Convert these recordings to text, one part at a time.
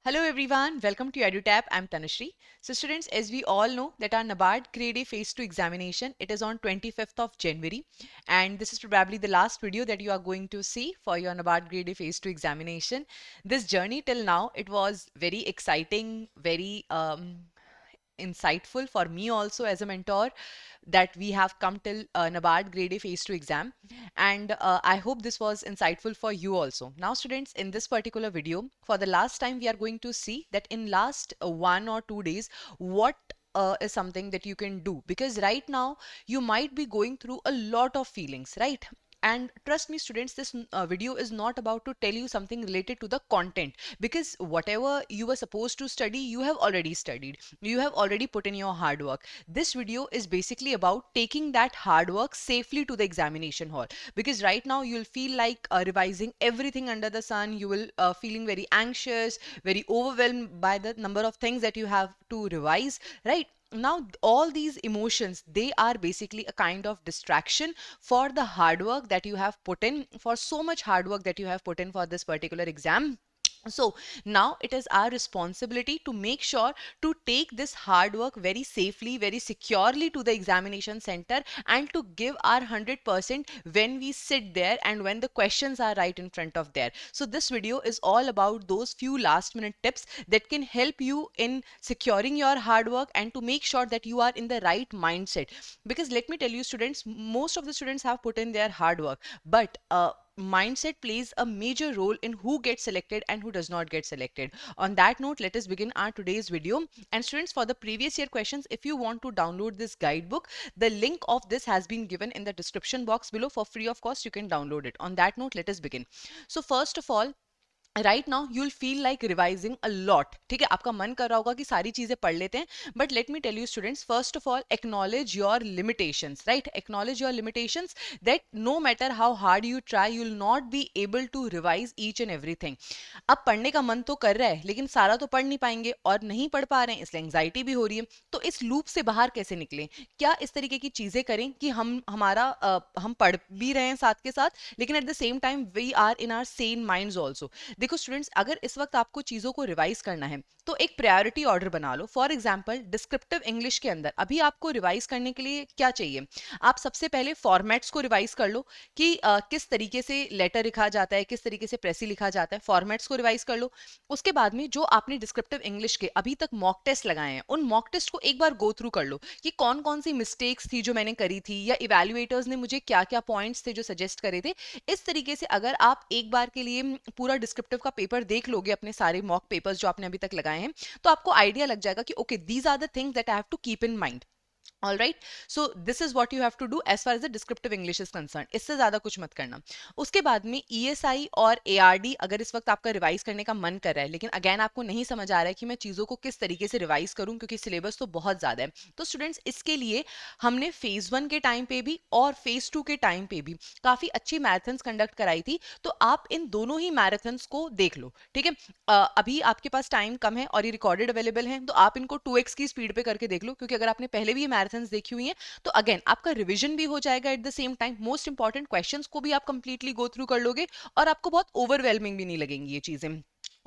Hello everyone, welcome to EduTap. I'm Tanushree. So students, as we all know that our NABARD Grade A Phase 2 examination, it is on 25th of January, and this is probably the last video that you are going to see for your NABARD Grade A Phase 2 examination. This journey till now, it was very exciting, very insightful for me also as a mentor that we have come till NABARD Grade A Phase 2 exam, and I hope this was insightful for you also. Now students, in this particular video, for the last time we are going to see that in last 1 or 2 days what is something that you can do, because right now you might be going through a lot of feelings, right? And trust me students, this video is not about to tell you something related to the content, because whatever you were supposed to study you have already studied, you have already put in your hard work. This video is basically about taking that hard work safely to the examination hall, because right now you'll feel like revising everything under the sun. You will feeling very anxious, very overwhelmed by the number of things that you have to revise, right? Now all these emotions, they are basically a kind of distraction for the hard work that you have put in, for so much hard work that you have put in for this particular exam. So now it is our responsibility to make sure to take this hard work very safely, very securely to the examination center, and to give our 100% when we sit there and when the questions are right in front of there. So this video is all about those few last minute tips that can help you in securing your hard work and to make sure that you are in the right mindset. Because let me tell you students, most of the students have put in their hard work, but mindset plays a major role in who gets selected and who does not get selected. On that note, let us begin our today's video. And students, for the previous year questions, if you want to download this guidebook, the link of this has been given in the description box below. For free of cost, you can download it. On that note, let us begin. So first of all, right now you will feel like revising a lot, ठीक है, आपका मन कर रहा होगा कि सारी चीजें पढ़ लेते हैं. But let me tell you students, first of all acknowledge your limitations, right? Acknowledge your limitations, that no matter how hard you try, you will not be able to revise each and everything. अब पढ़ने का मन तो कर रहा है लेकिन सारा तो पढ़ नहीं पाएंगे, और नहीं पढ़ पा रहे हैं इसलिए एंग्जाइटी भी हो रही है. तो इस लूप से बाहर कैसे निकलें? क्या इस तरीके की चीजें करें कि हम पढ़ भी रहे हैं साथ के साथ, लेकिन at the same time we are in are same minds also. देखो स्टूडेंट्स, अगर इस वक्त आपको चीजों को रिवाइज करना है तो एक प्रायोरिटी ऑर्डर बना लो. फॉर एग्जाम्पल, डिस्क्रिप्टिव इंग्लिश के अंदर अभी आपको रिवाइज करने के लिए क्या चाहिए? आप सबसे पहले फॉर्मेट्स को रिवाइज कर लो कि किस तरीके से लेटर लिखा जाता है, किस तरीके से प्रेसी लिखा जाता है. फॉर्मेट्स को रिवाइज कर लो. उसके बाद में जो आपने डिस्क्रिप्टिव इंग्लिश के अभी तक मॉक टेस्ट लगाए हैं, उन मॉक टेस्ट को एक बार गो थ्रू कर लो कि कौन कौन सी मिस्टेक्स थी जो मैंने करी थी, या इवेल्युएटर्स ने मुझे क्या क्या पॉइंट्स थे जो सजेस्ट करे थे. इस तरीके से अगर आप एक बार के लिए पूरा डिस्क्रिप्टिव का पेपर देख लोगे, अपने सारे मॉक पेपर्स जो आपने अभी तक लगाए हैं, तो आपको आइडिया लग जाएगा कि okay, these are the things that I have to keep in mind. All right, so this is what you have to do as far as the descriptive English is concern. इससे ज्यादा कुछ मत करना. उसके बाद में ईएसआई और ARD, अगर इस वक्त आपका रिवाइज करने का मन कर रहा है लेकिन अगेन आपको नहीं समझ आ रहा है कि मैं चीजों को किस तरीके से रिवाइज करूं क्योंकि सिलेबस तो बहुत ज्यादा है, तो स्टूडेंट्स इसके लिए हमने फेज 1 के टाइम पे भी और फेज 2 के टाइम पे भी काफी अच्छी मैराथन्स कंडक्ट कराई थी. तो आप इन दोनों ही मैराथन्स को देख लो, ठीक है. अभी आपके पास टाइम कम है और ये रिकॉर्डेड अवेलेबल है, तो आप इनको 2x की स्पीड पे करके देख लो, क्योंकि अगर आपने पहले भी ये मैराथन्स देखी हुई हैं तो अगेन आपका रिवीजन भी हो जाएगा. Eight the same time most important questions को भी आप कंप्लीटली गो थ्रू कर लोगे और आपको बहुत ओवरवेलमिंग भी नहीं लगेंगी ये चीजें.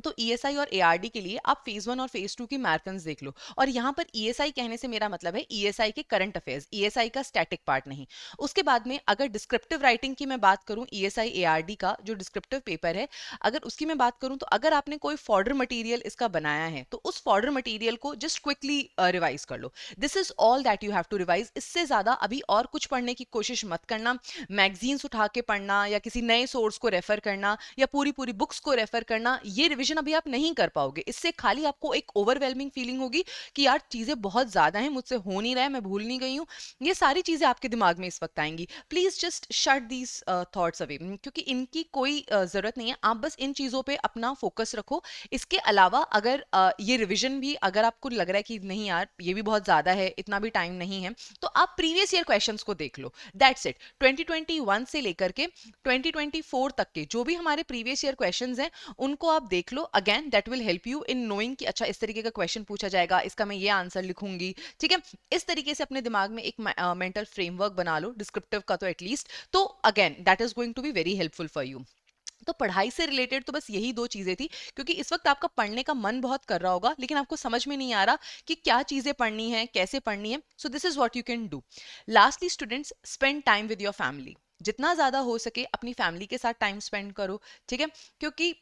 तो ईएसआई और एआरडी के लिए आप फेज 1 और फेज 2 की मैराथन्स देख लो. और यहाँ पर ईएसआई कहने से मेरा मतलब है ईएसआई के करंट अफेयर्स, ईएसआई का स्टैटिक पार्ट नहीं. उसके बाद में अगर डिस्क्रिप्टिव राइटिंग की मैं बात करूं, ईएसआई एआरडी का जो डिस्क्रिप्टिव पेपर है, अगर उसकी मैं बात करूं, तो अगर आपने कोई फॉर्डर मटेरियल इसका बनाया है तो उस फॉर्डर मटेरियल को जस्ट क्विकली रिवाइज कर लो. This is all that you have to revise. इससे ज्यादा अभी और कुछ पढ़ने की कोशिश मत करना. मैगजीन्स उठा के पढ़ना या किसी नए सोर्स को रेफर करना या पूरी पूरी बुक्स को रेफर करना, ये रिवीजन अभी आप नहीं कर पाओगे. इससे खाली आपको एक ओवरवेलमिंग फीलिंग होगी कि यार चीजें बहुत ज्यादा हैं, मुझसे हो नहीं रहा है, मैं भूल नहीं गई हूँ. ये सारी चीजें आपके दिमाग में इस वक्त आएंगी. Please just shut these thoughts away, क्योंकि इनकी कोई जरूरत नहीं है. आप बस इन चीजों पे अपना फोकस रखो. इसके अलावा अगर ये रिवीजन भी अगर आपको लग रहा है कि नहीं यार ये भी बहुत ज्यादा है, इतना भी टाइम नहीं है, तो आप प्रीवियस ईयर क्वेश्चंस को देख लो. That's it. 2021 से लेकर के 2024 तक के जो भी हमारे प्रीवियस ईयर क्वेश्चंस हैं उनको आप देख लो. Again that will help you in knowing कि अच्छा इस तरीके का क्वेश्चन पूछा जाएगा, इसका मैं ये आंसर लिखूंगी, ठीक है. इस तरीके से अपने दिमाग में एक मेंटल फ्रेमवर्क बना लो डिस्क्रिप्टिव का, तो एटलीस्ट. तो again that is going to be very helpful for you. तो पढ़ाई से रिलेटेड तो बस यही दो चीजें थी, क्योंकि इस वक्त आपका पढ़ने का मन बहुत कर रहा होगा लेकिन आपको समझ में नहीं आ रहा कि क्या चीजें पढ़नी है, कैसे पढ़नी है। So this is what you can do. Lastly students, spend time with your family. जितना ज्यादा हो सके अपनी फैमिली के साथ टाइम स्पेंड करो, ठीक है। क्योंकि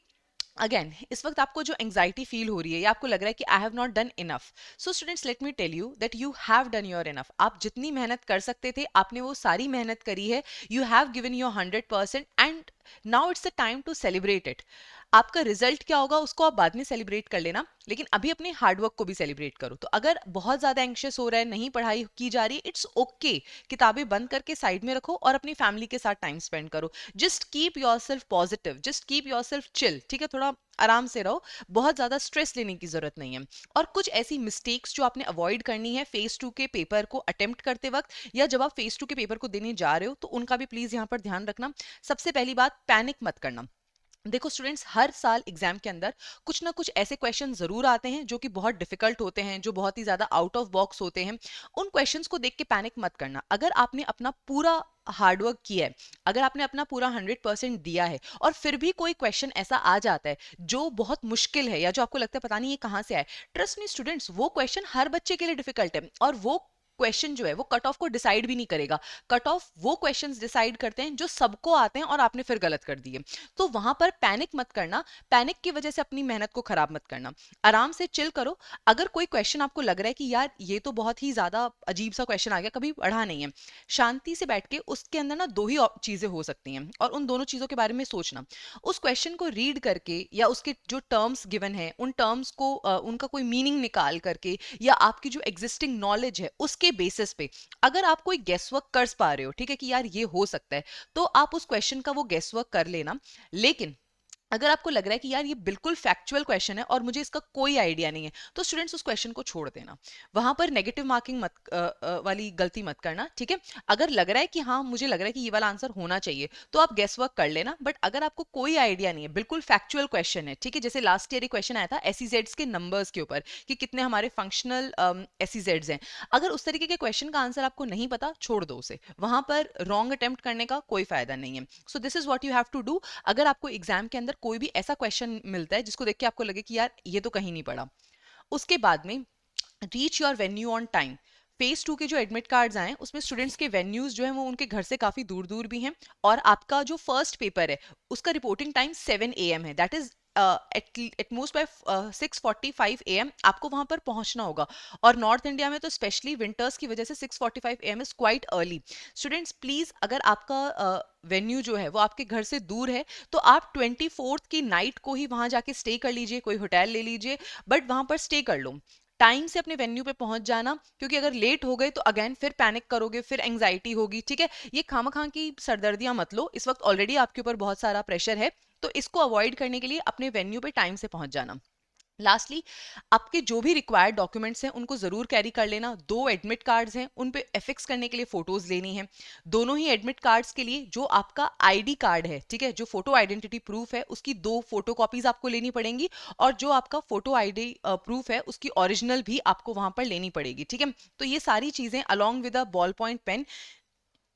अगेन इस वक्त आपको जो एंग्जाइटी फील हो रही है या आपको लग रहा है कि I have not done enough, so students let me tell you that you have done your enough. आप जितनी मेहनत कर सकते थे आपने वो सारी मेहनत करी है। You have given your 100% and now it's the time to celebrate it. आपका रिजल्ट क्या होगा उसको आप बाद में सेलिब्रेट कर लेना, लेकिन अभी अपने हार्डवर्क को भी सेलिब्रेट करो। तो अगर बहुत ज्यादा एंग्शियस हो रहा है, नहीं पढ़ाई की जा रही, इट्स ओके, किताबें बंद करके साइड में रखो और अपनी फैमिली के साथ टाइम स्पेंड करो। Just keep your self positive, just keep your self chill, ठीक है। थोड़ा आराम से रहो, बहुत ज्यादा स्ट्रेस लेने की जरूरत नहीं है। और कुछ ऐसी मिस्टेक्स जो आपने अवॉइड करनी है फेज 2 के पेपर को अटेम्प्ट करते वक्त, या जब आप फेज 2 के पेपर को देने जा रहे हो, तो उनका भी प्लीज यहाँ पर ध्यान रखना। सबसे पहली बात, पैनिक मत करना। देखो स्टूडेंट्स, हर साल एग्जाम के अंदर कुछ ना कुछ ऐसे क्वेश्चन जरूर आते हैं जो कि बहुत डिफिकल्ट होते हैं, जो बहुत ही ज्यादा आउट ऑफ बॉक्स होते हैं। उन क्वेश्चंस को देख के पैनिक मत करना। अगर आपने अपना पूरा हार्डवर्क किया है, अगर आपने अपना पूरा 100% दिया है, और फिर भी कोई क्वेश्चन ऐसा आ जाता है जो बहुत मुश्किल है या जो आपको लगता है पता नहीं ये कहाँ से आए, ट्रस्ट मी स्टूडेंट्स, वो क्वेश्चन हर बच्चे के लिए डिफिकल्ट है। और वो क्वेश्चन जो है वो कट ऑफ को डिसाइड भी नहीं करेगा। कट ऑफ वो क्वेश्चंस डिसाइड करते हैं जो सबको आते हैं और आपने फिर गलत कर दिए। तो वहां पर पैनिक मत करना, पैनिक की वजह से अपनी मेहनत को खराब मत करना। आराम से चिल करो। अगर कोई क्वेश्चन आपको लग रहा है कि यार ये तो बहुत ही ज्यादा अजीब सा क्वेश्चन आ गया, कभी पढ़ा नहीं है, शांति से बैठ के उसके अंदर ना दो ही चीजें हो सकती हैं और उन दोनों चीजों के बारे में सोचना। उस क्वेश्चन को रीड करके या उसके जो टर्म्स गिवन है उन टर्म्स को उनका कोई मीनिंग निकाल करके, या आपकी जो एग्जिस्टिंग नॉलेज है उसके बेसिस पे अगर आप कोई गेस वर्क कर पा रहे हो, ठीक है, कि यार ये हो सकता है, तो आप उस क्वेश्चन का वो गेस वर्क कर लेना। लेकिन अगर आपको लग रहा है कि यार ये बिल्कुल फैक्चुअल क्वेश्चन है और मुझे इसका कोई आइडिया नहीं है, तो स्टूडेंट्स उस क्वेश्चन को छोड़ देना। वहां पर नेगेटिव मार्किंग मत वाली गलती मत करना, ठीक है। अगर लग रहा है कि हाँ मुझे लग रहा है कि ये वाला आंसर होना चाहिए, तो आप गेस वर्क कर लेना। बट अगर आपको कोई आइडिया नहीं है, बिल्कुल फैक्चुअल क्वेश्चन है, ठीक है, जैसे लास्ट ईयर क्वेश्चन आया था एसईजेड्स के नंबर्स के ऊपर कि कितने हमारे फंक्शनल एसईजेड्स हैं, अगर उस तरीके के क्वेश्चन का आंसर आपको नहीं पता, छोड़ दो उसे। वहां पर रॉन्ग अटेम्प्ट करने का कोई फायदा नहीं है। So this is what you have to do. अगर आपको एग्जाम के अंदर कोई भी ऐसा क्वेश्चन मिलता है जिसको देख के आपको लगे कि यार ये तो कहीं नहीं पड़ा, उसके बाद में reach your venue on time. Phase 2 के जो एडमिट कार्ड्स आए उसमें स्टूडेंट्स के वेन्यूज जो है वो उनके घर से काफी दूर दूर भी हैं, और आपका जो फर्स्ट पेपर है उसका रिपोर्टिंग टाइम 7 AM है, that is at most by 6:45 AM आपको वहां पर पहुंचना होगा। और नॉर्थ इंडिया में तो स्पेशली विंटर्स की वजह से 6:45 AM is quite early. Students please, अगर आपका वेन्यू जो है वो आपके घर से दूर है, तो आप 24th की नाइट को ही वहां जाके स्टे कर लीजिए, कोई होटल ले लीजिए, बट वहां पर स्टे कर लो। टाइम से अपने वेन्यू पे पहुंच जाना, क्योंकि अगर लेट हो गए तो अगेन फिर पैनिक करोगे, फिर एंग्जाइटी होगी, ठीक है। ये खामखां की सरदर्दियां मत लो, इस वक्त ऑलरेडी आपके ऊपर बहुत सारा प्रेशर है। तो इसको अवॉइड करने के लिए अपने वेन्यू पे टाइम से पहुंच जाना। लास्टली, आपके जो भी रिक्वायर्ड डॉक्यूमेंट्स हैं उनको जरूर कैरी कर लेना। 2 एडमिट कार्ड्स हैं, उन पे एफिक्स करने के लिए फोटोज लेनी है। दोनों ही एडमिट कार्ड्स के लिए जो आपका आईडी कार्ड है, ठीक है, जो फोटो आइडेंटिटी प्रूफ है, उसकी 2 फोटो कॉपीज आपको लेनी पड़ेंगी। और जो आपका फोटो आईडी प्रूफ है उसकी ओरिजिनल भी आपको वहां पर लेनी पड़ेगी, ठीक है। तो ये सारी चीजें along with a ball point pen,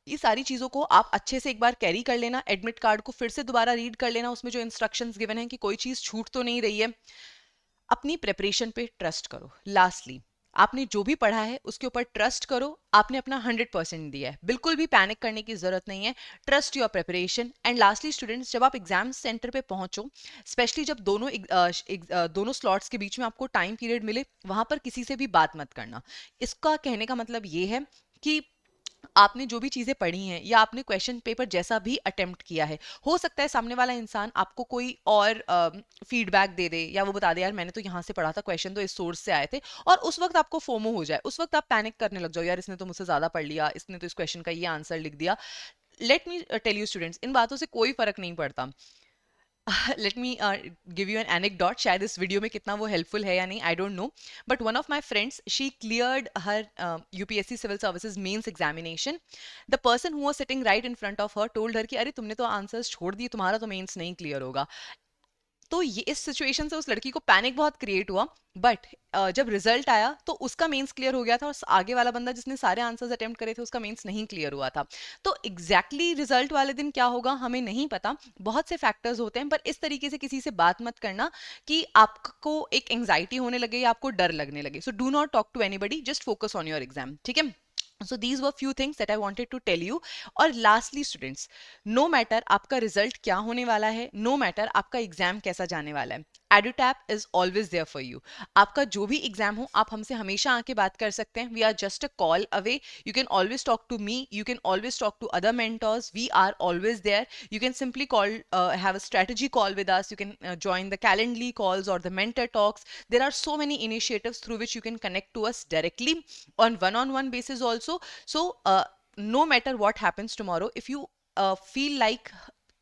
ये सारी चीजों को आप अच्छे से एक बार कैरी कर लेना। एडमिट कार्ड को फिर से दोबारा रीड कर लेना, उसमें जो इंस्ट्रक्शंस गिवन हैं कि कोई चीज छूट तो नहीं रही है। अपनी प्रिपरेशन पे ट्रस्ट करो। लास्टली, आपने जो भी पढ़ा है उसके ऊपर ट्रस्ट करो। आपने अपना 100% दिया है, बिल्कुल भी पैनिक करने की जरूरत नहीं है। Trust your preparation. And lastly students, जब आप एग्जाम सेंटर पे पहुंचो, स्पेशली जब दोनों स्लॉट्स के बीच में आपको टाइम पीरियड मिले, वहां पर किसी से भी बात मत करना। इसका कहने का मतलब ये है कि आपने जो भी चीजें पढ़ी हैं या आपने क्वेश्चन पेपर जैसा भी अटेम्प्ट किया है, हो सकता है सामने वाला इंसान आपको कोई और फीडबैक दे दे, या वो बता दे यार मैंने तो यहाँ से पढ़ा था, क्वेश्चन तो इस सोर्स से आए थे, और उस वक्त आपको फोमो हो जाए, उस वक्त आप पैनिक करने लग जाओ, यार इसने तो मुझसे ज्यादा पढ़ लिया, इसने तो इस क्वेश्चन का ये आंसर लिख दिया। Let me tell you students, इन बातों से कोई फर्क नहीं पड़ता। Let me give you an anecdote, शायद इस वीडियो में कितना वो हेल्पफुल है या नहीं, I don't know. But one of my friends, she cleared her UPSC civil services mains examination. The person who was sitting right in front of her told her कि अरे तुमने तो आंसर्स छोड़ दिए, तुम्हारा तो मेंस नहीं क्लियर होगा। तो ये इस सिचुएशन से उस लड़की को पैनिक बहुत क्रिएट हुआ, बट जब रिजल्ट आया तो उसका मेंस क्लियर हो गया था और आगे वाला बंदा जिसने सारे आंसर्स अटेम्प्ट करे थे उसका मेंस नहीं क्लियर हुआ था। तो एग्जैक्टली रिजल्ट वाले दिन क्या होगा हमें नहीं पता, बहुत से फैक्टर्स होते हैं, पर इस तरीके से किसी से बात मत करना कि आपको एक एंग्जाइटी होने लगे या आपको डर लगने लगे। So do not talk to anybody, just focus on your exam, ठीक है। So these were few things that I wanted to tell you. और lastly students, no matter आपका रिजल्ट क्या होने वाला है, no matter आपका एग्जाम कैसा जाने वाला है, EduTap is always there for you. आपका जो भी एग्जाम हो आप हमसे हमेशा आके बात कर सकते हैं. We are just a call away. You can always talk to me. You can always talk to other mentors. We are always there. You can simply call, have a strategy call with us. You can join the Calendly calls or the mentor talks. There are so many initiatives through which you can connect to us directly on one-on-one basis also. So no matter what happens tomorrow, if you feel like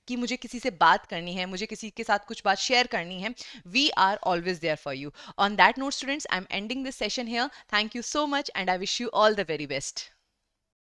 कि मुझे किसी से बात करनी है, मुझे किसी के साथ कुछ बात शेयर करनी है, we are always there for you. On that note students, I'm ending this session here. Thank you so much and I wish you all the very best.